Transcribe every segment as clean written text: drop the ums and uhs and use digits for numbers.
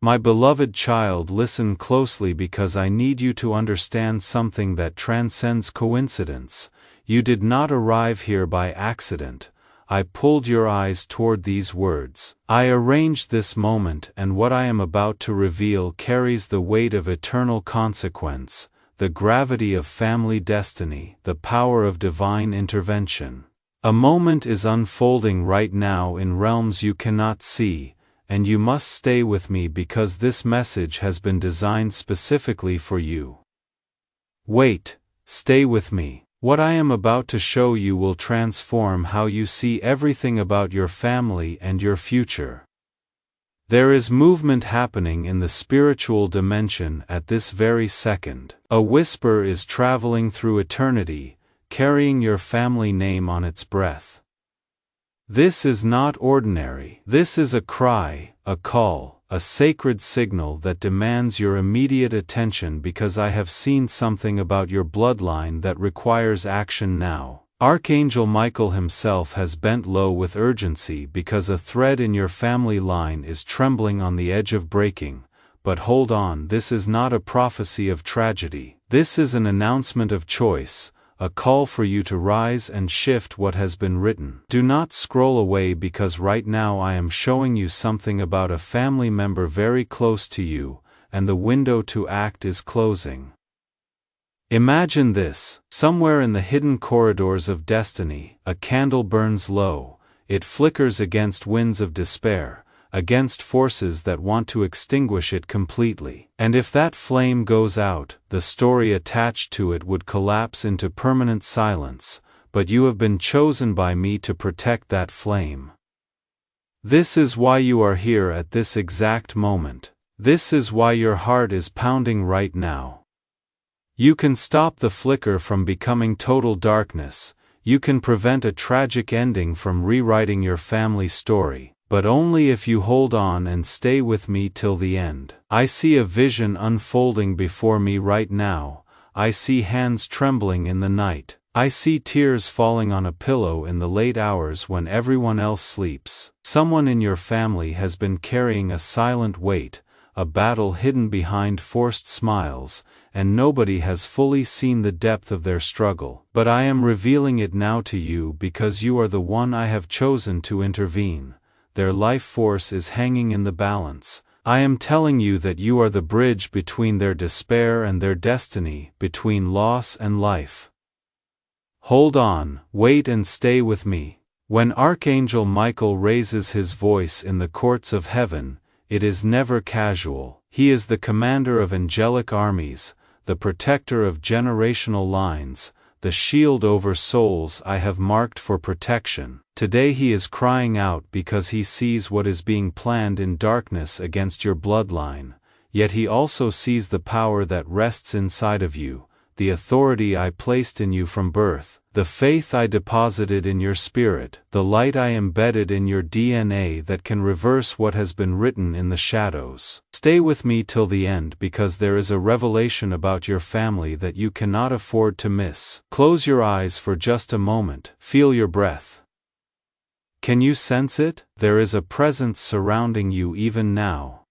My beloved child, listen closely because I need you to understand something that transcends coincidence. You did not arrive here by accident. I pulled your eyes toward these words. I arranged this moment, and what I am about to reveal carries the weight of eternal consequence, the gravity of family destiny, the power of divine intervention. A moment is unfolding right now in realms you cannot see, and you must stay with me because this message has been designed specifically for you. Wait, stay with me. What I am about to show you will transform how you see everything about your family and your future. There is movement happening in the spiritual dimension at this very second. A whisper is traveling through eternity, carrying your family name on its breath. This is not ordinary. This is a cry, a call, a sacred signal that demands your immediate attention because I have seen something about your bloodline that requires action now. Archangel Michael himself has bent low with urgency because a thread in your family line is trembling on the edge of breaking. But hold on, this is not a prophecy of tragedy. This is an announcement of choice, a call for you to rise and shift what has been written. Do not scroll away because right now I am showing you something about a family member very close to you, and the window to act is closing. Imagine this: somewhere in the hidden corridors of destiny, a candle burns low. It flickers against winds of despair, against forces that want to extinguish it completely. And if that flame goes out, the story attached to it would collapse into permanent silence, but you have been chosen by me to protect that flame. This is why you are here at this exact moment. This is why your heart is pounding right now. You can stop the flicker from becoming total darkness. You can prevent a tragic ending from rewriting your family story, but only if you hold on and stay with me till the end. I see a vision unfolding before me right now. I see hands trembling in the night. I see tears falling on a pillow in the late hours when everyone else sleeps. Someone in your family has been carrying a silent weight, a battle hidden behind forced smiles, and nobody has fully seen the depth of their struggle. But I am revealing it now to you because you are the one I have chosen to intervene. Their life force is hanging in the balance. I am telling you that you are the bridge between their despair and their destiny, between loss and life. Hold on, wait and stay with me. When Archangel Michael raises his voice in the courts of heaven, it is never casual. He is the commander of angelic armies, the protector of generational lines, the shield over souls I have marked for protection. Today he is crying out because he sees what is being planned in darkness against your bloodline, yet he also sees the power that rests inside of you, the authority I placed in you from birth, the faith I deposited in your spirit, the light I embedded in your DNA that can reverse what has been written in the shadows. Stay with me till the end because there is a revelation about your family that you cannot afford to miss. Close your eyes for just a moment. Feel your breath. Can you sense it? There is a presence surrounding you even now.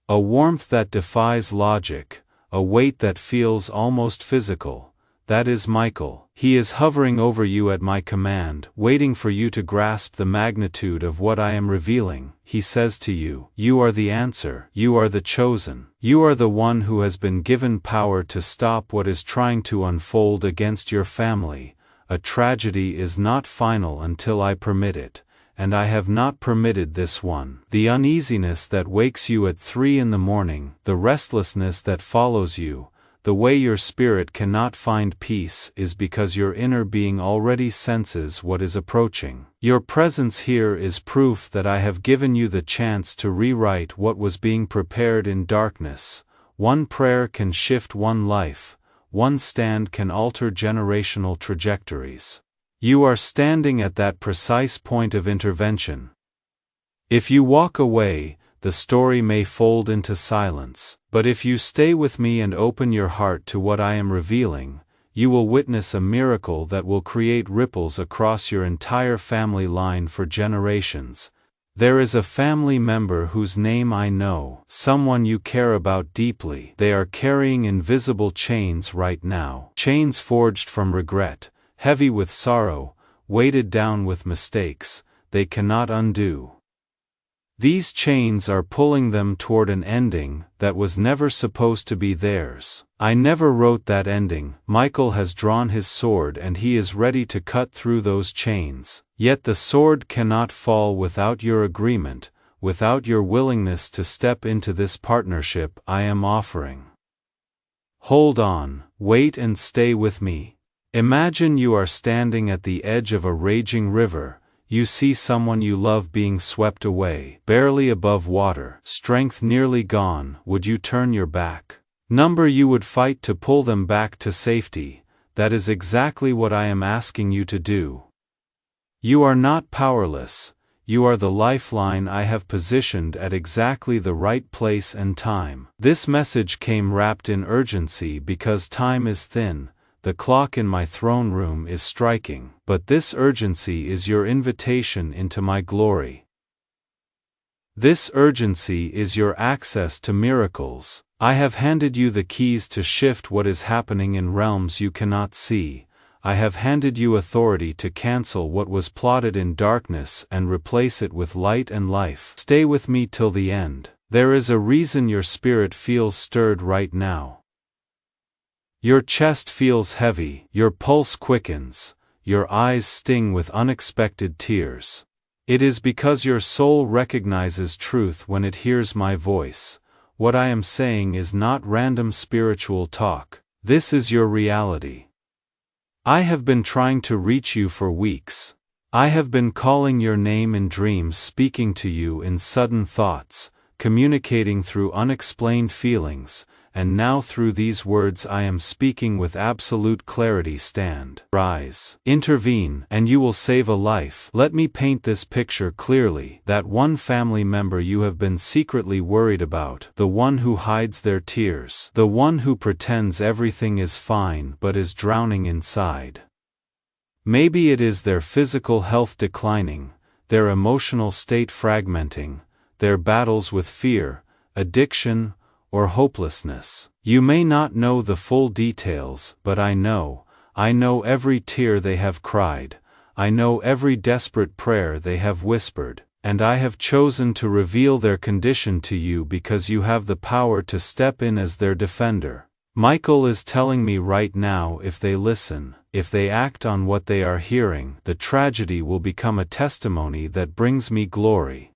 A warmth that defies logic, a weight that feels almost physical. That is Michael. He is hovering over you at my command, waiting for you to grasp the magnitude of what I am revealing. He says to you, you are the answer. You are the chosen. You are the one who has been given power to stop what is trying to unfold against your family. A tragedy is not final until I permit it, and I have not permitted this one. The uneasiness that wakes you at 3 in the morning, the restlessness that follows you, the way your spirit cannot find peace is because your inner being already senses what is approaching. Your presence here is proof that I have given you the chance to rewrite what was being prepared in darkness. One prayer can shift one life. One stand can alter generational trajectories. You are standing at that precise point of intervention. If you walk away, the story may fold into silence, but if you stay with me and open your heart to what I am revealing, you will witness a miracle that will create ripples across your entire family line for generations. There is a family member whose name I know, someone you care about deeply. They are carrying invisible chains right now. Chains forged from regret, heavy with sorrow, weighted down with mistakes, they cannot undo. These chains are pulling them toward an ending that was never supposed to be theirs. I never wrote that ending. Michael has drawn his sword and he is ready to cut through those chains. Yet the sword cannot fall without your agreement, without your willingness to step into this partnership I am offering. Hold on, wait and stay with me. Imagine you are standing at the edge of a raging river. You see someone you love being swept away, barely above water, strength nearly gone. Would you turn your back? You would fight to pull them back to safety. That is exactly what I am asking you to do. You are not powerless. You are the lifeline I have positioned at exactly the right place and time. This message came wrapped in urgency because time is thin. The clock in my throne room is striking, but this urgency is your invitation into my glory. This urgency is your access to miracles. I have handed you the keys to shift what is happening in realms you cannot see. I have handed you authority to cancel what was plotted in darkness and replace it with light and life. Stay with me till the end. There is a reason your spirit feels stirred right now. Your chest feels heavy, your pulse quickens, your eyes sting with unexpected tears. It is because your soul recognizes truth when it hears my voice. What I am saying is not random spiritual talk. This is your reality. I have been trying to reach you for weeks. I have been calling your name in dreams, speaking to you in sudden thoughts, communicating through unexplained feelings. And now through these words I am speaking with absolute clarity. Stand, rise, intervene, and you will save a life. Let me paint this picture clearly. That one family member you have been secretly worried about, the one who hides their tears, the one who pretends everything is fine but is drowning inside. Maybe it is their physical health declining, their emotional state fragmenting, their battles with fear, addiction, or hopelessness. You may not know the full details, but I know every tear they have cried, I know every desperate prayer they have whispered, and I have chosen to reveal their condition to you because you have the power to step in as their defender. Michael is telling me right now, if they listen, if they act on what they are hearing, the tragedy will become a testimony that brings me glory.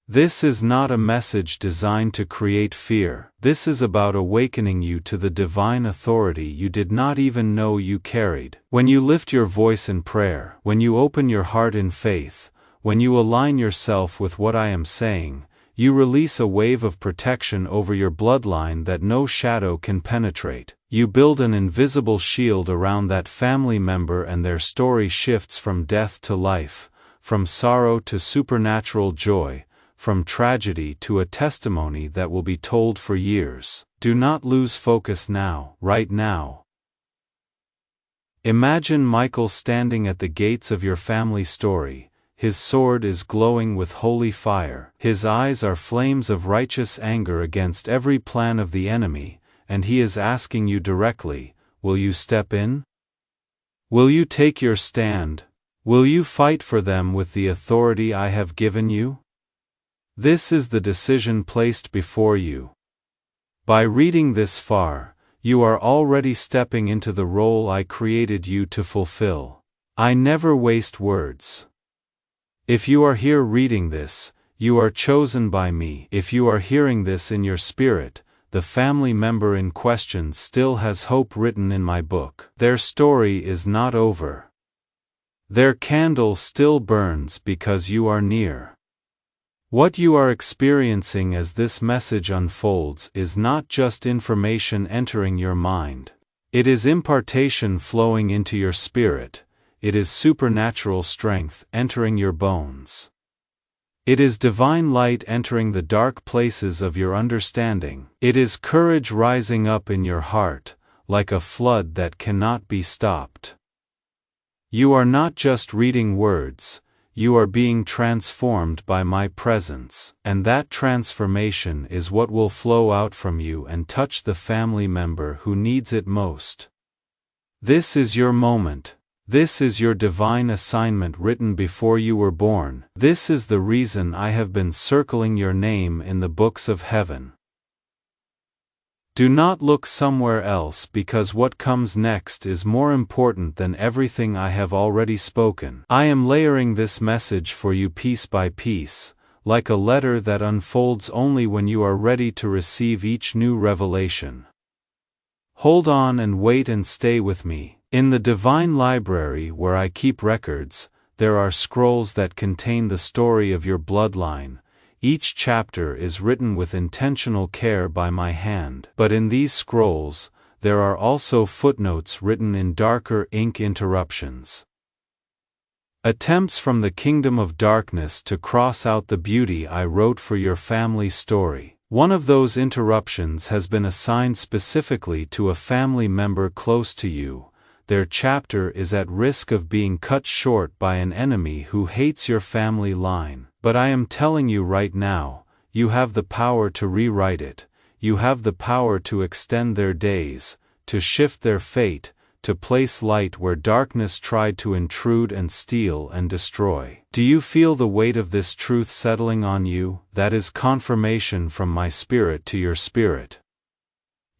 This is not a message designed to create fear. This is about awakening you to the divine authority you did not even know you carried. When you lift your voice in prayer, when you open your heart in faith, when you align yourself with what I am saying, you release a wave of protection over your bloodline that no shadow can penetrate. You build an invisible shield around that family member and their story shifts from death to life, from sorrow to supernatural joy, from tragedy to a testimony that will be told for years. Do not lose focus now, right now. Imagine Michael standing at the gates of your family story. His sword is glowing with holy fire. His eyes are flames of righteous anger against every plan of the enemy, and he is asking you directly, will you step in? Will you take your stand? Will you fight for them with the authority I have given you? This is the decision placed before you. By reading this far, you are already stepping into the role I created you to fulfill. I never waste words. If you are here reading this, you are chosen by me. If you are hearing this in your spirit, the family member in question still has hope written in my book. Their story is not over. Their candle still burns because you are near. What you are experiencing as this message unfolds is not just information entering your mind. It is impartation flowing into your spirit. It is supernatural strength entering your bones. It is divine light entering the dark places of your understanding. It is courage rising up in your heart, like a flood that cannot be stopped. You are not just reading words, you are being transformed by my presence, and that transformation is what will flow out from you and touch the family member who needs it most. This is your moment. This is your divine assignment written before you were born. This is the reason I have been circling your name in the books of heaven. Do not look somewhere else, because what comes next is more important than everything I have already spoken. I am layering this message for you piece by piece, like a letter that unfolds only when you are ready to receive each new revelation. Hold on and wait and stay with me. In the divine library where I keep records, there are scrolls that contain the story of your bloodline. Each chapter is written with intentional care by my hand. But in these scrolls, there are also footnotes written in darker ink, interruptions. Attempts from the kingdom of darkness to cross out the beauty I wrote for your family story. One of those interruptions has been assigned specifically to a family member close to you. Their chapter is at risk of being cut short by an enemy who hates your family line. But I am telling you right now, you have the power to rewrite it. You have the power to extend their days, to shift their fate, to place light where darkness tried to intrude and steal and destroy. Do you feel the weight of this truth settling on you? That is confirmation from my spirit to your spirit.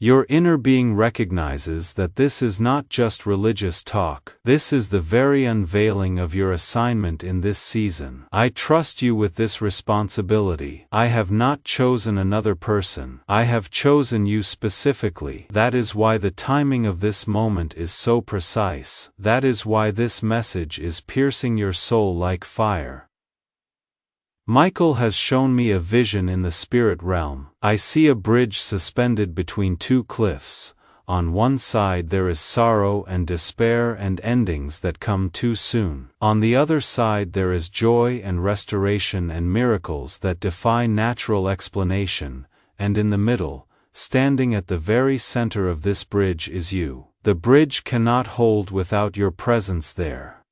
Your inner being recognizes that this is not just religious talk. This is the very unveiling of your assignment in this season. I trust you with this responsibility. I have not chosen another person. I have chosen you specifically. That is why the timing of this moment is so precise. That is why this message is piercing your soul like fire. Michael has shown me a vision in the spirit realm. I see a bridge suspended between two cliffs. On one side there is sorrow and despair and endings that come too soon. On the other side there is joy and restoration and miracles that defy natural explanation. And in the middle, standing at the very center of this bridge, is you. The bridge cannot hold without your presence there.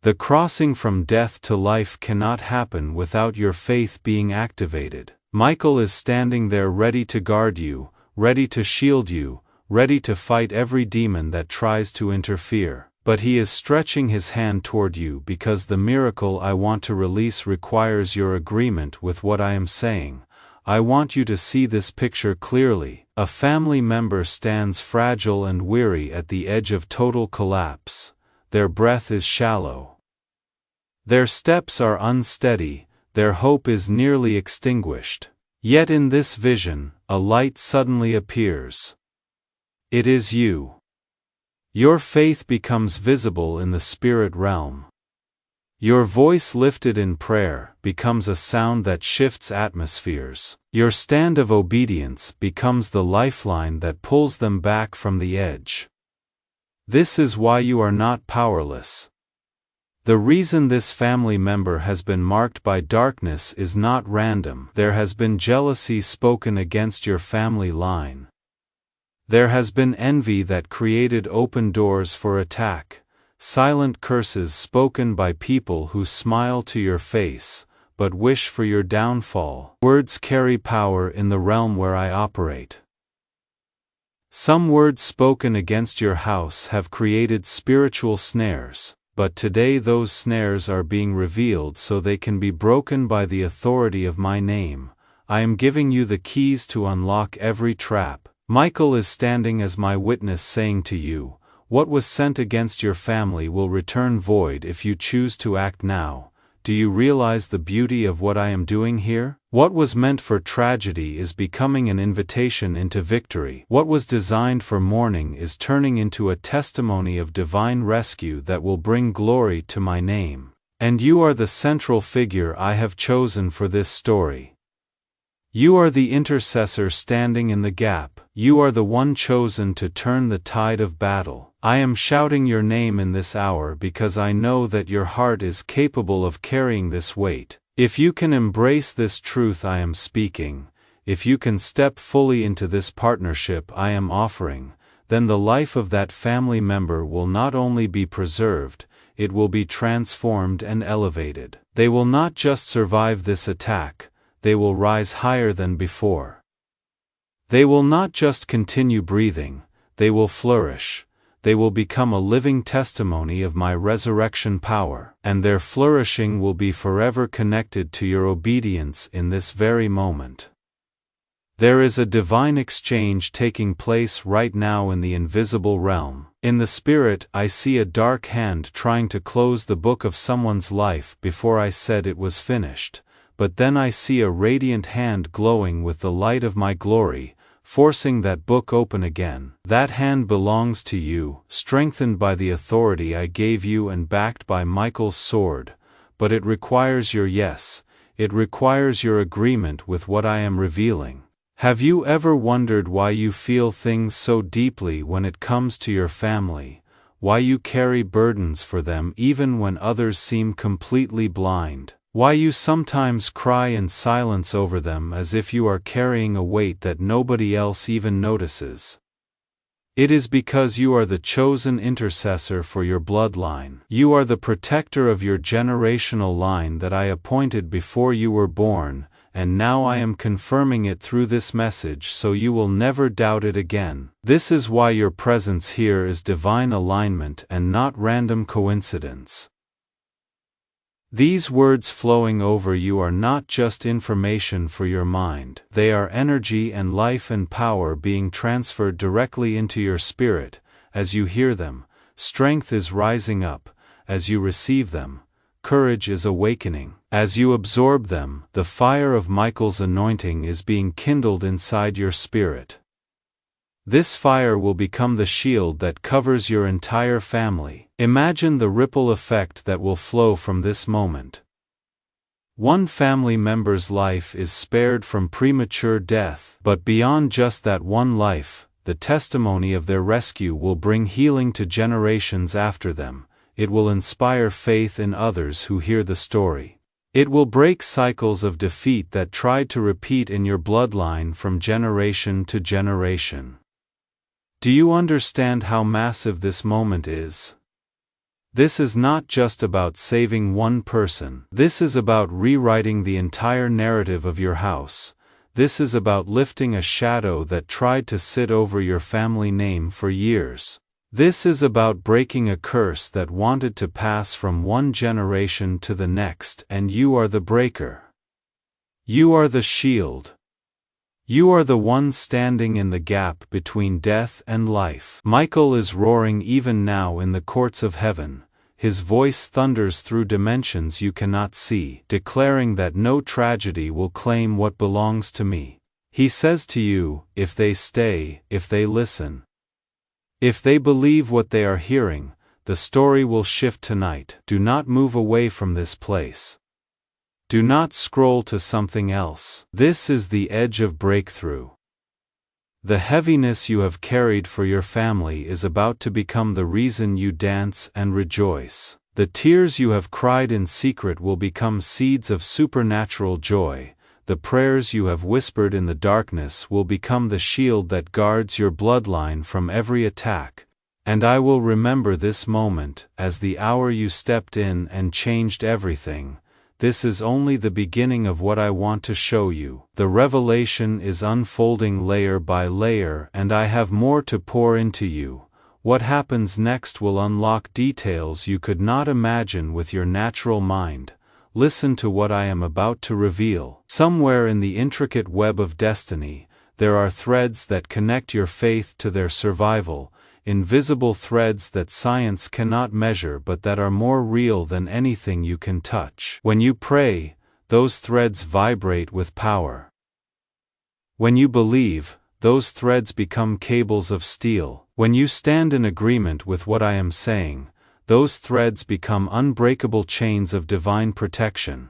The crossing from death to life cannot happen without your faith being activated. Michael is standing there ready to guard you, ready to shield you, ready to fight every demon that tries to interfere. But he is stretching his hand toward you because the miracle I want to release requires your agreement with what I am saying. I want you to see this picture clearly. A family member stands fragile and weary at the edge of total collapse. Their breath is shallow. Their steps are unsteady, their hope is nearly extinguished. Yet in this vision, a light suddenly appears. It is you. Your faith becomes visible in the spirit realm. Your voice, lifted in prayer, becomes a sound that shifts atmospheres. Your stand of obedience becomes the lifeline that pulls them back from the edge. This is why you are not powerless. The reason this family member has been marked by darkness is not random. There has been jealousy spoken against your family line. There has been envy that created open doors for attack, silent curses spoken by people who smile to your face, but wish for your downfall. Words carry power in the realm where I operate. Some words spoken against your house have created spiritual snares. But today those snares are being revealed so they can be broken by the authority of my name. I am giving you the keys to unlock every trap. Michael is standing as my witness, saying to you, what was sent against your family will return void if you choose to act now. Do you realize the beauty of what I am doing here? What was meant for tragedy is becoming an invitation into victory. What was designed for mourning is turning into a testimony of divine rescue that will bring glory to my name. And you are the central figure I have chosen for this story. You are the intercessor standing in the gap. You are the one chosen to turn the tide of battle. I am shouting your name in this hour because I know that your heart is capable of carrying this weight. If you can embrace this truth I am speaking, if you can step fully into this partnership I am offering, then the life of that family member will not only be preserved, it will be transformed and elevated. They will not just survive this attack, they will rise higher than before. They will not just continue breathing, they will flourish. They will become a living testimony of my resurrection power, and their flourishing will be forever connected to your obedience in this very moment. There is a divine exchange taking place right now in the invisible realm. In the spirit, I see a dark hand trying to close the book of someone's life before I said it was finished, but then I see a radiant hand glowing with the light of my glory, forcing that book open again. That hand belongs to you, strengthened by the authority I gave you and backed by Michael's sword, but it requires your yes, it requires your agreement with what I am revealing. Have you ever wondered why you feel things so deeply when it comes to your family, why you carry burdens for them even when others seem completely blind? Why you sometimes cry in silence over them as if you are carrying a weight that nobody else even notices? It is because you are the chosen intercessor for your bloodline. You are the protector of your generational line that I appointed before you were born, and now I am confirming it through this message so you will never doubt it again. This is why your presence here is divine alignment and not random coincidence. These words flowing over you are not just information for your mind. They are energy and life and power being transferred directly into your spirit. As you hear them, strength is rising up. As you receive them, courage is awakening. As you absorb them, the fire of Michael's anointing is being kindled inside your spirit. This fire will become the shield that covers your entire family. Imagine the ripple effect that will flow from this moment. One family member's life is spared from premature death, but beyond just that one life, the testimony of their rescue will bring healing to generations after them. It will inspire faith in others who hear the story. It will break cycles of defeat that tried to repeat in your bloodline from generation to generation. Do you understand how massive this moment is? This is not just about saving one person. This is about rewriting the entire narrative of your house. This is about lifting a shadow that tried to sit over your family name for years. This is about breaking a curse that wanted to pass from one generation to the next, and you are the breaker. You are the shield. You are the one standing in the gap between death and life. Michael is roaring even now in the courts of heaven. His voice thunders through dimensions you cannot see, declaring that no tragedy will claim what belongs to me. He says to you, if they stay, if they listen, if they believe what they are hearing, the story will shift tonight. Do not move away from this place. Do not scroll to something else. This is the edge of breakthrough. The heaviness you have carried for your family is about to become the reason you dance and rejoice. The tears you have cried in secret will become seeds of supernatural joy. The prayers you have whispered in the darkness will become the shield that guards your bloodline from every attack. And I will remember this moment as the hour you stepped in and changed everything. This is only the beginning of what I want to show you. The revelation is unfolding layer by layer, and I have more to pour into you. What happens next will unlock details you could not imagine with your natural mind. Listen to what I am about to reveal. Somewhere in the intricate web of destiny, there are threads that connect your faith to their survival, invisible threads that science cannot measure but that are more real than anything you can touch. When you pray, those threads vibrate with power. When you believe, those threads become cables of steel. When you stand in agreement with what I am saying, those threads become unbreakable chains of divine protection.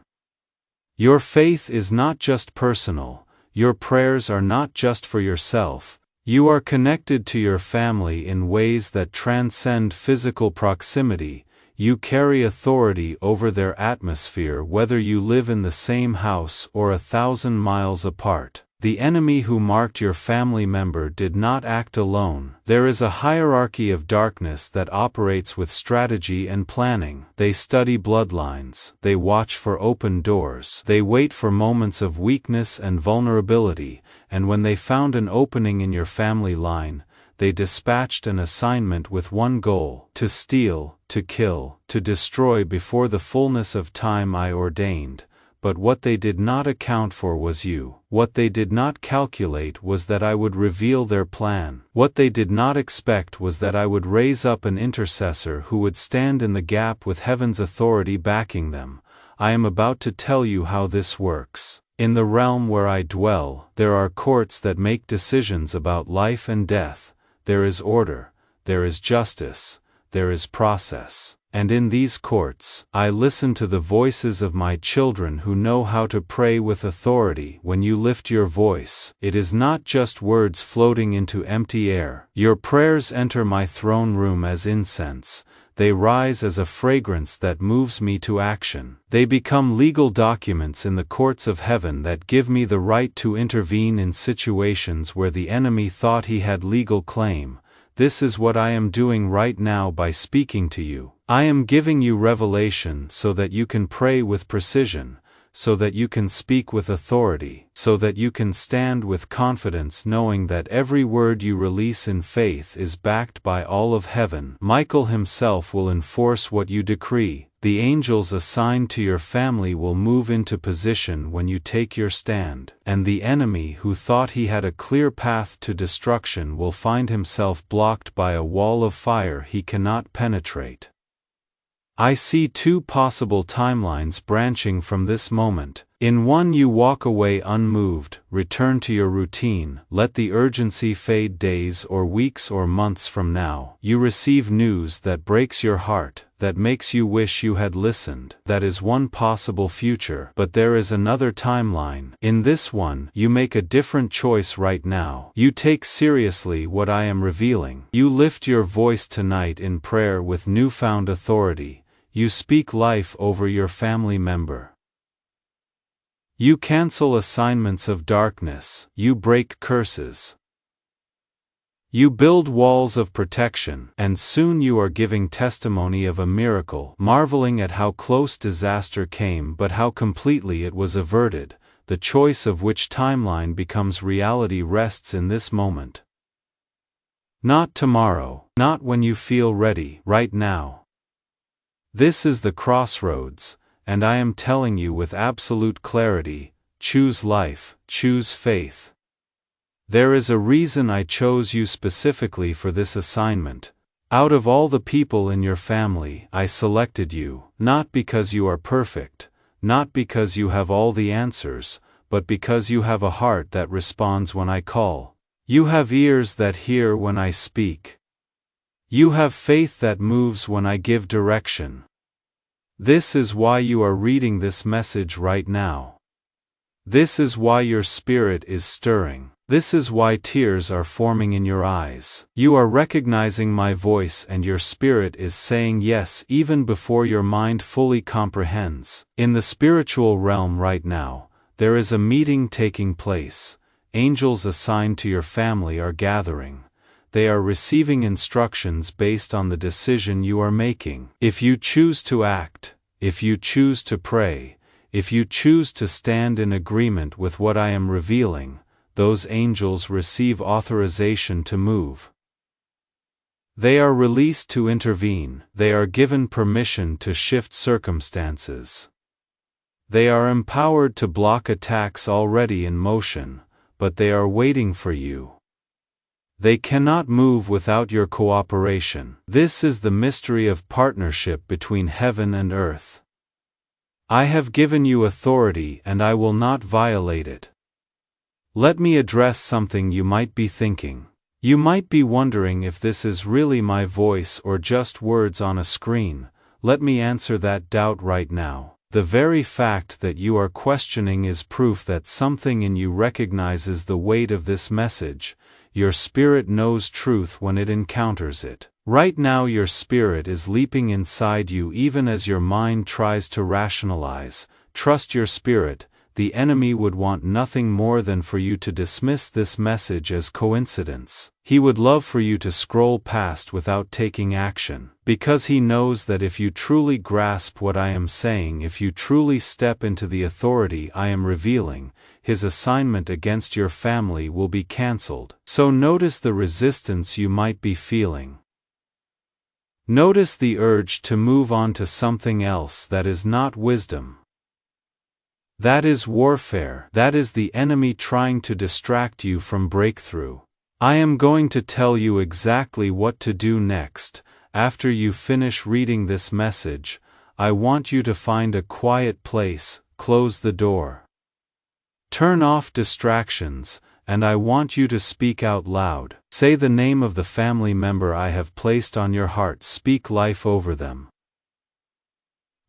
Your faith is not just personal, your prayers are not just for yourself. You are connected to your family in ways that transcend physical proximity. You carry authority over their atmosphere whether you live in the same house or 1,000 miles apart. The enemy who marked your family member did not act alone. There is a hierarchy of darkness that operates with strategy and planning. They study bloodlines. They watch for open doors. They wait for moments of weakness and vulnerability, and when they found an opening in your family line, they dispatched an assignment with one goal: to steal, to kill, to destroy before the fullness of time I ordained. But what they did not account for was you. What they did not calculate was that I would reveal their plan. What they did not expect was that I would raise up an intercessor who would stand in the gap with heaven's authority backing them. I am about to tell you how this works. In the realm where I dwell, there are courts that make decisions about life and death. There is order, there is justice, there is process. And in these courts, I listen to the voices of my children who know how to pray with authority. When you lift your voice, it is not just words floating into empty air. Your prayers enter my throne room as incense. They rise as a fragrance that moves me to action. They become legal documents in the courts of heaven that give me the right to intervene in situations where the enemy thought he had legal claim. This is what I am doing right now by speaking to you. I am giving you revelation so that you can pray with precision, so that you can speak with authority, so that you can stand with confidence knowing that every word you release in faith is backed by all of heaven. Michael himself will enforce what you decree. The angels assigned to your family will move into position when you take your stand, and the enemy who thought he had a clear path to destruction will find himself blocked by a wall of fire he cannot penetrate. I see two possible timelines branching from this moment. In one you walk away unmoved, return to your routine, let the urgency fade. Days or weeks or months from now, you receive news that breaks your heart, that makes you wish you had listened. That is one possible future. But there is another timeline. In this one, you make a different choice right now. You take seriously what I am revealing. You lift your voice tonight in prayer with newfound authority. You speak life over your family member. You cancel assignments of darkness. You break curses. You build walls of protection, and soon you are giving testimony of a miracle, marveling at how close disaster came but how completely it was averted. The choice of which timeline becomes reality rests in this moment. Not tomorrow, not when you feel ready, right now. This is the crossroads, and I am telling you with absolute clarity: choose life, choose faith. There is a reason I chose you specifically for this assignment. Out of all the people in your family, I selected you, not because you are perfect, not because you have all the answers, but because you have a heart that responds when I call. You have ears that hear when I speak. You have faith that moves when I give direction. This is why you are reading this message right now. This is why your spirit is stirring. This is why tears are forming in your eyes. You are recognizing my voice and your spirit is saying yes even before your mind fully comprehends. In the spiritual realm right now, there is a meeting taking place. Angels assigned to your family are gathering. They are receiving instructions based on the decision you are making. If you choose to act, if you choose to pray, if you choose to stand in agreement with what I am revealing, those angels receive authorization to move. They are released to intervene. They are given permission to shift circumstances. They are empowered to block attacks already in motion, but they are waiting for you. They cannot move without your cooperation. This is the mystery of partnership between heaven and earth. I have given you authority and I will not violate it. Let me address something you might be thinking. You might be wondering if this is really my voice or just words on a screen. Let me answer that doubt right now. The very fact that you are questioning is proof that something in you recognizes the weight of this message. Your spirit knows truth when it encounters it. Right now your spirit is leaping inside you even as your mind tries to rationalize. Trust your spirit. the enemy would want nothing more than for you to dismiss this message as coincidence. He would love for you to scroll past without taking action, because he knows that if you truly grasp what I am saying, if you truly step into the authority I am revealing, his assignment against your family will be cancelled. So notice the resistance you might be feeling. Notice the urge to move on to something else that is not wisdom. That is warfare. That is the enemy trying to distract you from breakthrough. I am going to tell you exactly what to do next. After you finish reading this message, I want you to find a quiet place, close the door. Turn off distractions, and I want you to speak out loud. Say the name of the family member I have placed on your heart. Speak life over them.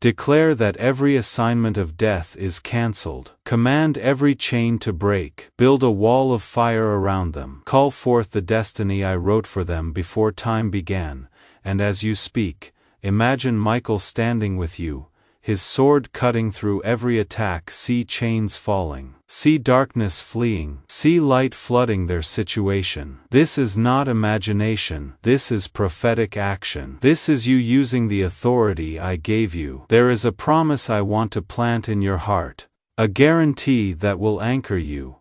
Declare that every assignment of death is cancelled. Command every chain to break. Build a wall of fire around them. Call forth the destiny I wrote for them before time began, and as you speak, imagine Michael standing with you, his sword cutting through every attack. See chains falling. See darkness fleeing. See light flooding their situation. This is not imagination. This is prophetic action. This is you using the authority I gave you. There is a promise I want to plant in your heart, a guarantee that will anchor you.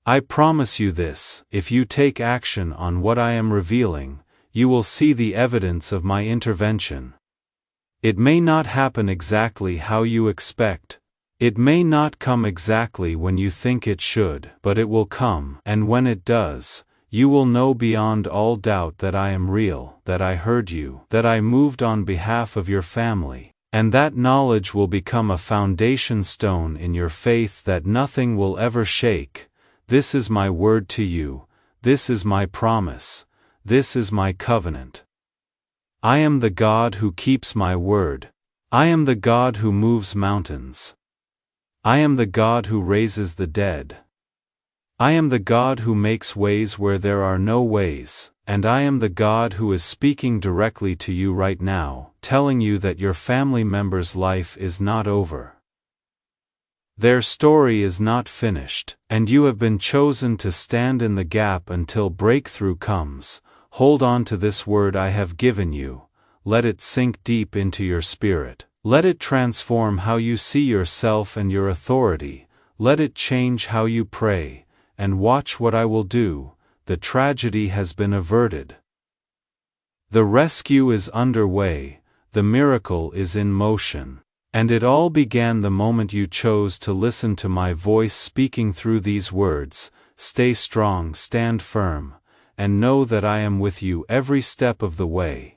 I promise you this: if you take action on what I am revealing, you will see the evidence of my intervention. It may not happen exactly how you expect. It may not come exactly when you think it should, but it will come, and when it does, you will know beyond all doubt that I am real, that I heard you, that I moved on behalf of your family, and that knowledge will become a foundation stone in your faith that nothing will ever shake. This is my word to you. This is my promise. This is my covenant. I am the God who keeps my word. I am the God who moves mountains. I am the God who raises the dead. I am the God who makes ways where there are no ways, and I am the God who is speaking directly to you right now, telling you that your family member's life is not over. Their story is not finished, and you have been chosen to stand in the gap until breakthrough comes. Hold on to this word I have given you. Let it sink deep into your spirit. Let it transform how you see yourself and your authority. Let it change how you pray, and watch what I will do. The tragedy has been averted. The rescue is underway. The miracle is in motion. And it all began the moment you chose to listen to my voice speaking through these words. Stay strong, stand firm, and know that I am with you every step of the way.